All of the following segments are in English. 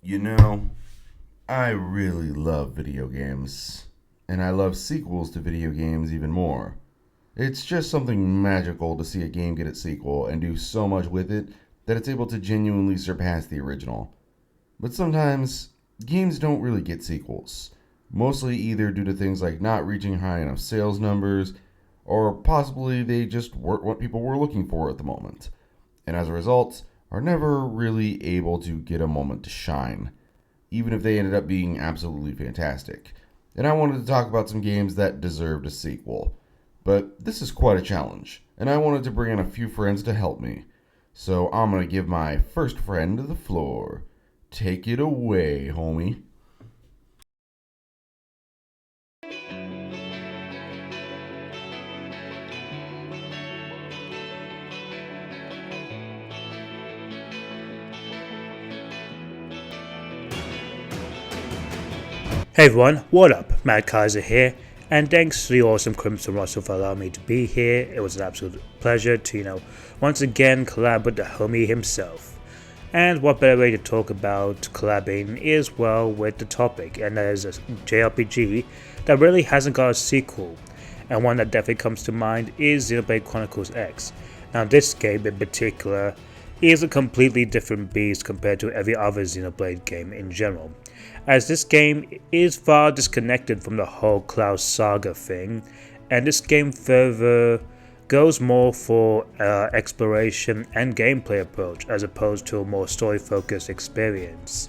You know, I really love video games, and I love sequels to video games even more. It's just something magical to see a game get its sequel and do so much with it that it's able to genuinely surpass the original. But sometimes, games don't really get sequels, mostly either due to things like not reaching high enough sales numbers, or possibly they just weren't what people were looking for at the moment, and as a result, are never really able to get a moment to shine even if they ended up being absolutely fantastic. And I wanted to talk about some games that deserved a sequel. But this is quite a challenge, and I wanted to bring in a few friends to help me. So I'm going to give my first friend the floor. Take it away, homie. Hey everyone, what up? Matt Kaiser here, and thanks to the awesome Crimson Russell for allowing me to be here. It was an absolute pleasure to, once again collab with the homie himself. And what better way to talk about collabing is, well, with the topic, and that is a JRPG that really hasn't got a sequel. And one that definitely comes to mind is Xenoblade Chronicles X. Now, this game in particular is a completely different beast compared to every other Xenoblade game in general, as this game is far disconnected from the whole Cloud Saga thing, and this game further goes more for exploration and gameplay approach as opposed to a more story focused experience.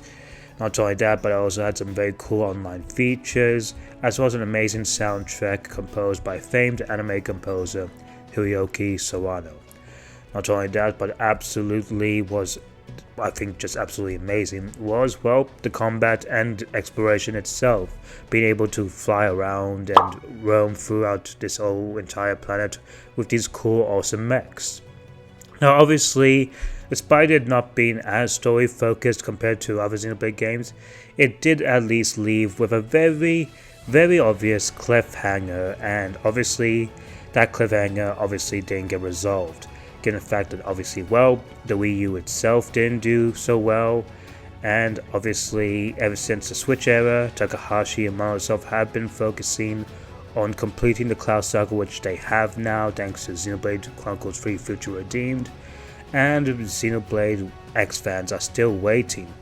Not only that, but it also had some very cool online features, as well as an amazing soundtrack composed by famed anime composer Hiroyuki Sawano. Not only that, but absolutely was, I think, just absolutely amazing was, well, the combat and exploration itself. Being able to fly around and roam throughout this whole entire planet with these cool, awesome mechs. Now, obviously, despite it not being as story focused compared to other Xenoblade games, it did at least leave with a very, very obvious cliffhanger, and obviously, that cliffhanger obviously didn't get resolved. Given the fact that obviously, well, the Wii U itself didn't do so well, and obviously, ever since the Switch era, Takahashi and Microsoft have been focusing on completing the Cloud Saga, which they have now thanks to Xenoblade Chronicles 3 Future Redeemed, and Xenoblade X fans are still waiting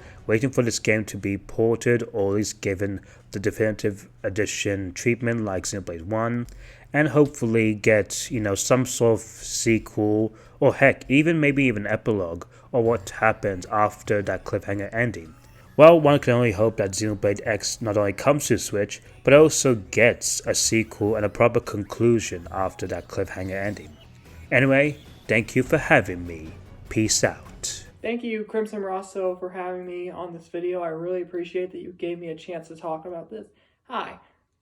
for this game to be ported or at least given the definitive edition treatment like Xenoblade 1, and hopefully get, some sort of sequel, or heck, maybe even epilogue, or what happens after that cliffhanger ending. Well, one can only hope that Xenoblade X not only comes to Switch, but also gets a sequel and a proper conclusion after that cliffhanger ending. Anyway, thank you for having me. Peace out. Thank you, Crimson Rosso, for having me on this video. I really appreciate that you gave me a chance to talk about this. Hi,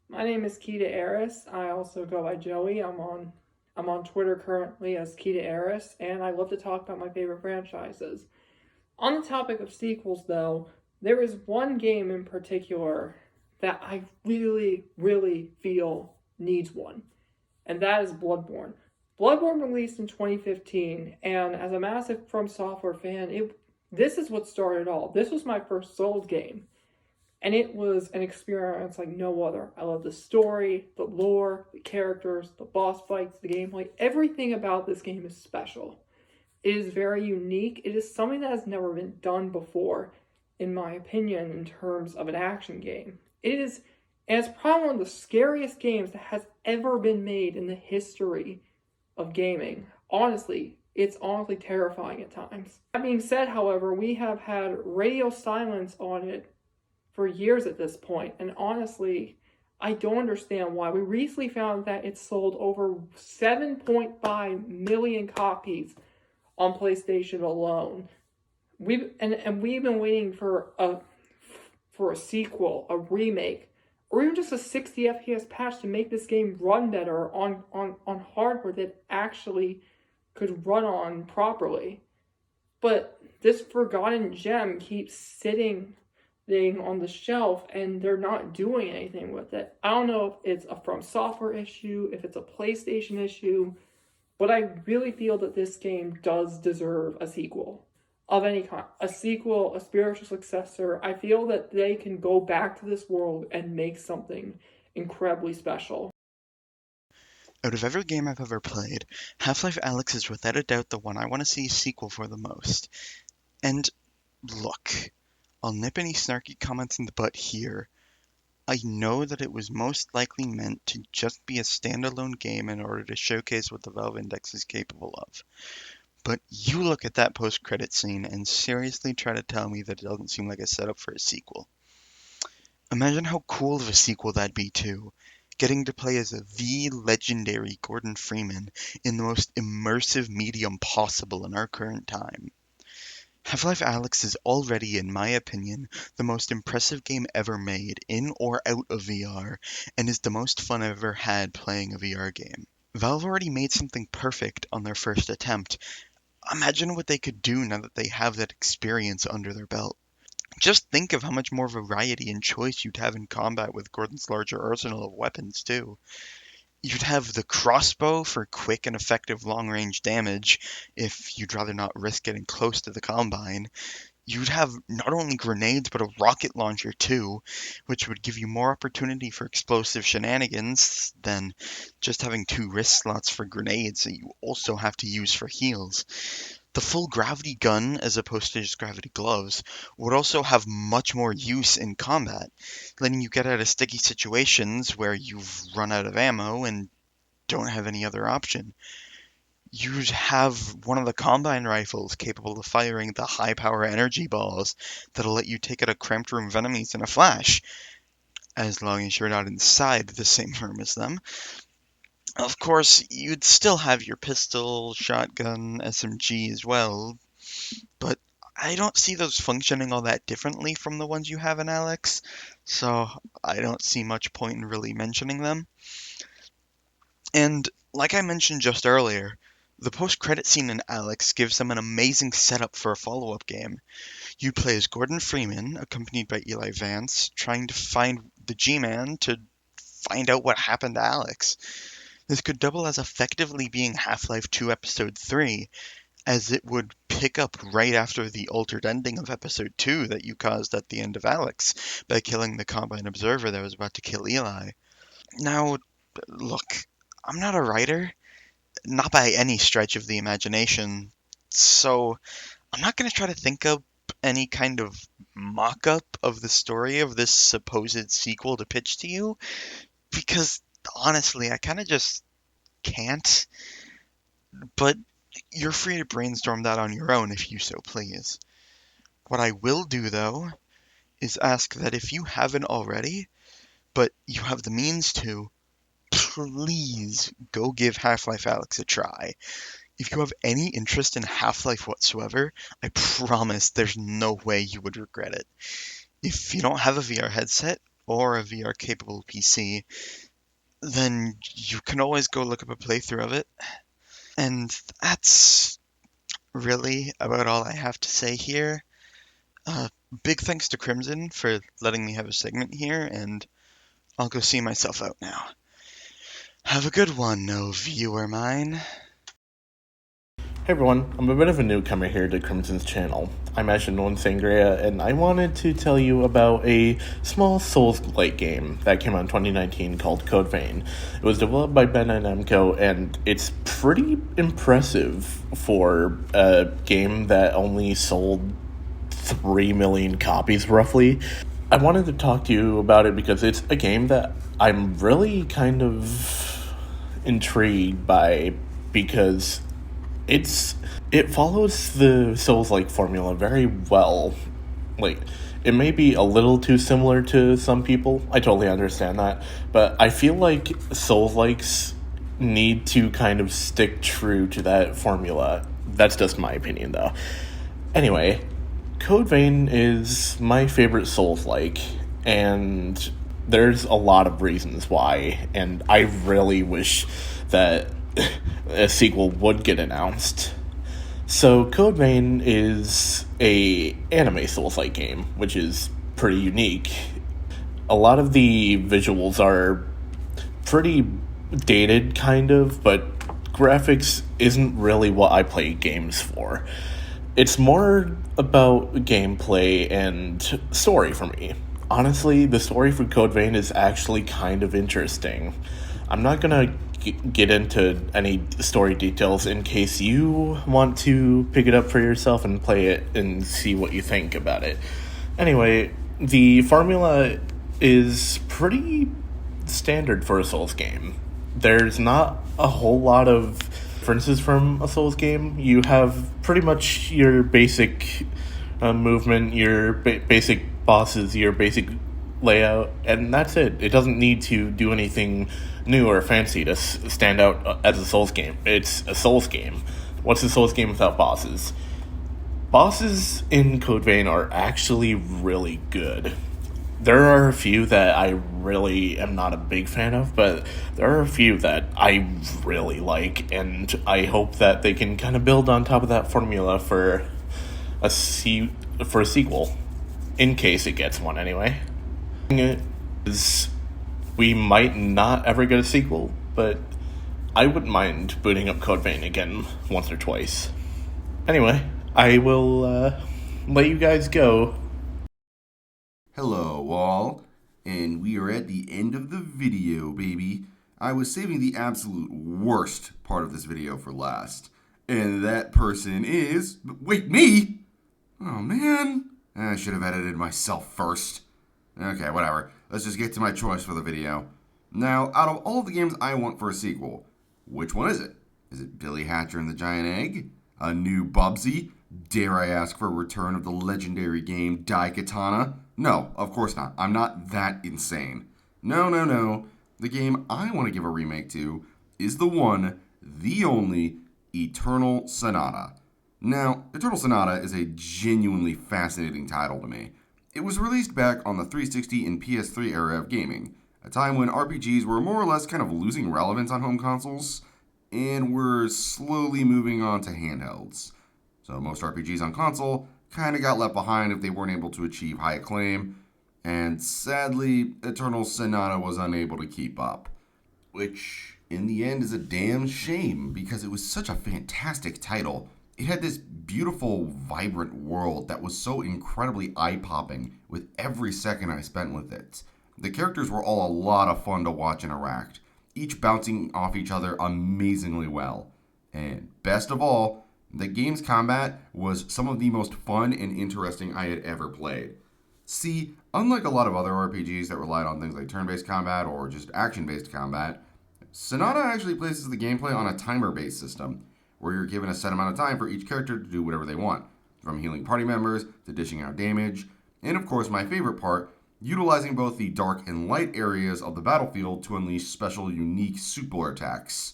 my name is Kita Eris. I also go by Joey. I'm on Twitter currently as Kita Eris, and I love to talk about my favorite franchises. On the topic of sequels, though, there is one game in particular that I really, really feel needs one, and that is Bloodborne. Bloodborne released in 2015, and as a massive From Software fan, this is what started it all. This was my first Souls game, and it was an experience like no other. I love the story, the lore, the characters, the boss fights, the gameplay. Everything about this game is special. It is very unique. It is something that has never been done before, in my opinion, in terms of an action game. And it's probably one of the scariest games that has ever been made in the history of gaming. Honestly, it's honestly terrifying at times. That being said, however, we have had radio silence on it for years at this point, and honestly, I don't understand why. We recently found that it sold over 7.5 million copies on PlayStation alone. We've been waiting for a sequel, a remake, or even just a 60 FPS patch to make this game run better on hardware that actually could run on properly. But this forgotten gem keeps sitting on the shelf, and they're not doing anything with it. I don't know if it's a From Software issue, if it's a PlayStation issue, but I really feel that this game does deserve a sequel. of any kind, a sequel, a spiritual successor, I feel that they can go back to this world and make something incredibly special. Out of every game I've ever played, Half-Life Alyx is without a doubt the one I want to see a sequel for the most. And look, I'll nip any snarky comments in the butt here. I know that it was most likely meant to just be a standalone game in order to showcase what the Valve Index is capable of. But you look at that post-credit scene and seriously try to tell me that it doesn't seem like a setup for a sequel. Imagine how cool of a sequel that'd be too. Getting to play as the legendary Gordon Freeman in the most immersive medium possible in our current time. Half-Life Alyx is already, in my opinion, the most impressive game ever made, in or out of VR, and is the most fun I've ever had playing a VR game. Valve already made something perfect on their first attempt. Imagine what they could do now that they have that experience under their belt. Just think of how much more variety and choice you'd have in combat with Gordon's larger arsenal of weapons, too. You'd have the crossbow for quick and effective long-range damage if you'd rather not risk getting close to the Combine. You'd have not only grenades but a rocket launcher too, which would give you more opportunity for explosive shenanigans than just having 2 wrist slots for grenades that you also have to use for heals. The full gravity gun, as opposed to just gravity gloves, would also have much more use in combat, letting you get out of sticky situations where you've run out of ammo and don't have any other option. You'd have one of the Combine rifles capable of firing the high-power energy balls that'll let you take out a cramped room of enemies in a flash, as long as you're not inside the same room as them. Of course, you'd still have your pistol, shotgun, SMG as well, but I don't see those functioning all that differently from the ones you have in Alyx, so I don't see much point in really mentioning them. And like I mentioned just earlier, the post-credit scene in Alyx gives them an amazing setup for a follow-up game. You play as Gordon Freeman, accompanied by Eli Vance, trying to find the G-Man to find out what happened to Alyx. This could double as effectively being Half-Life 2 Episode 3, as it would pick up right after the altered ending of Episode 2 that you caused at the end of Alyx by killing the Combine Observer that was about to kill Eli. Now, look, I'm not a writer, not by any stretch of the imagination, so I'm not going to try to think up any kind of mock-up of the story of this supposed sequel to pitch to you, because honestly, I kind of just can't. But you're free to brainstorm that on your own if you so please. What I will do, though, is ask that if you haven't already, but you have the means to, please go give Half-Life Alyx a try. If you have any interest in Half-Life whatsoever, I promise there's no way you would regret it. If you don't have a VR headset or a VR-capable PC, then you can always go look up a playthrough of it. And that's really about all I have to say here. Big thanks to Crimson for letting me have a segment here, and I'll go see myself out now. Have a good one, oh viewer mine. Hey everyone, I'm a bit of a newcomer here to Crimson's channel. I'm Ashen1 Sangria, and I wanted to tell you about a small Souls-like game that came out in 2019 called Code Vein. It was developed by Ben and Namco, and it's pretty impressive for a game that only sold 3 million copies, roughly. I wanted to talk to you about it because it's a game that I'm really kind of intrigued by, because it follows the Souls-like formula very well. Like, it may be a little too similar to some people, I totally understand that, but I feel like Souls-likes need to kind of stick true to that formula. That's just my opinion, though. Anyway, Code Vein is my favorite Souls-like, and there's a lot of reasons why, and I really wish that a sequel would get announced. So Code Vein is a anime Souls-like game, which is pretty unique. A lot of the visuals are pretty dated, kind of, but graphics isn't really what I play games for. It's more about gameplay and story for me. Honestly, the story for Code Vein is actually kind of interesting. I'm not gonna get into any story details in case you want to pick it up for yourself and play it and see what you think about it. Anyway, the formula is pretty standard for a Souls game. There's not a whole lot of differences from a Souls game. You have pretty much your basic movement, your basic bosses, your basic layout, and that's it. It doesn't need to do anything new or fancy to stand out as a Souls game. It's a Souls game. What's a Souls game without bosses? Bosses in Code Vein are actually really good. There are a few that I really am not a big fan of, but there are a few that I really like, and I hope that they can kind of build on top of that formula for a sequel, in case it gets one anyway. We might not ever get a sequel, but I wouldn't mind booting up Code Vein again once or twice. Anyway, I will let you guys go. Hello, all, and we are at the end of the video, baby. I was saving the absolute worst part of this video for last, and that person is... Wait, me? Oh, man. I should have edited myself first. Okay, whatever. Let's just get to my choice for the video. Now, out of all of the games I want for a sequel, which one is it? Is it Billy Hatcher and the Giant Egg? A new Bubsy? Dare I ask for a return of the legendary game Daikatana? No, of course not. I'm not that insane. No. The game I want to give a remake to is the one, the only, Eternal Sonata. Now, Eternal Sonata is a genuinely fascinating title to me. It was released back on the 360 and PS3 era of gaming, a time when RPGs were more or less kind of losing relevance on home consoles, and were slowly moving on to handhelds. So most RPGs on console kind of got left behind if they weren't able to achieve high acclaim, and sadly, Eternal Sonata was unable to keep up. Which, in the end, is a damn shame, because it was such a fantastic title. It had this beautiful, vibrant world that was so incredibly eye-popping with every second I spent with it. The characters were all a lot of fun to watch interact, each bouncing off each other amazingly well. And best of all, the game's combat was some of the most fun and interesting I had ever played. See, unlike a lot of other RPGs that relied on things like turn-based combat or just action-based combat, Sonata actually places the gameplay on a timer-based system, where you're given a set amount of time for each character to do whatever they want, from healing party members to dishing out damage, and of course my favorite part, utilizing both the dark and light areas of the battlefield to unleash special unique super attacks.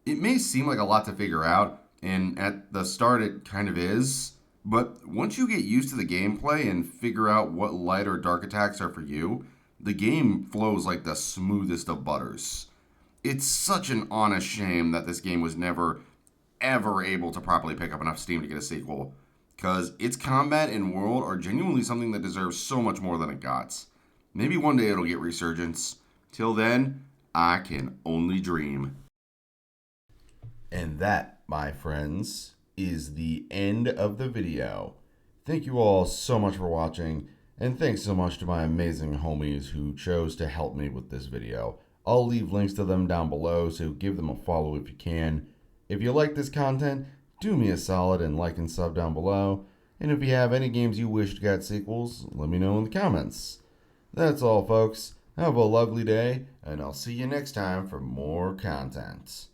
It may seem like a lot to figure out, and at the start it kind of is, but once you get used to the gameplay and figure out what light or dark attacks are for you, the game flows like the smoothest of butters. It's such an honest shame that this game was never, ever able to properly pick up enough steam to get a sequel, because its combat and world are genuinely something that deserves so much more than it got. Maybe one day it'll get resurgence. Till then, I can only dream. And that, my friends, is the end of the video. Thank you all so much for watching, and thanks so much to my amazing homies who chose to help me with this video. I'll leave links to them down below, so give them a follow if you can. If you like this content, do me a solid and like and sub down below. And if you have any games you wish got sequels, let me know in the comments. That's all, folks. Have a lovely day, and I'll see you next time for more content.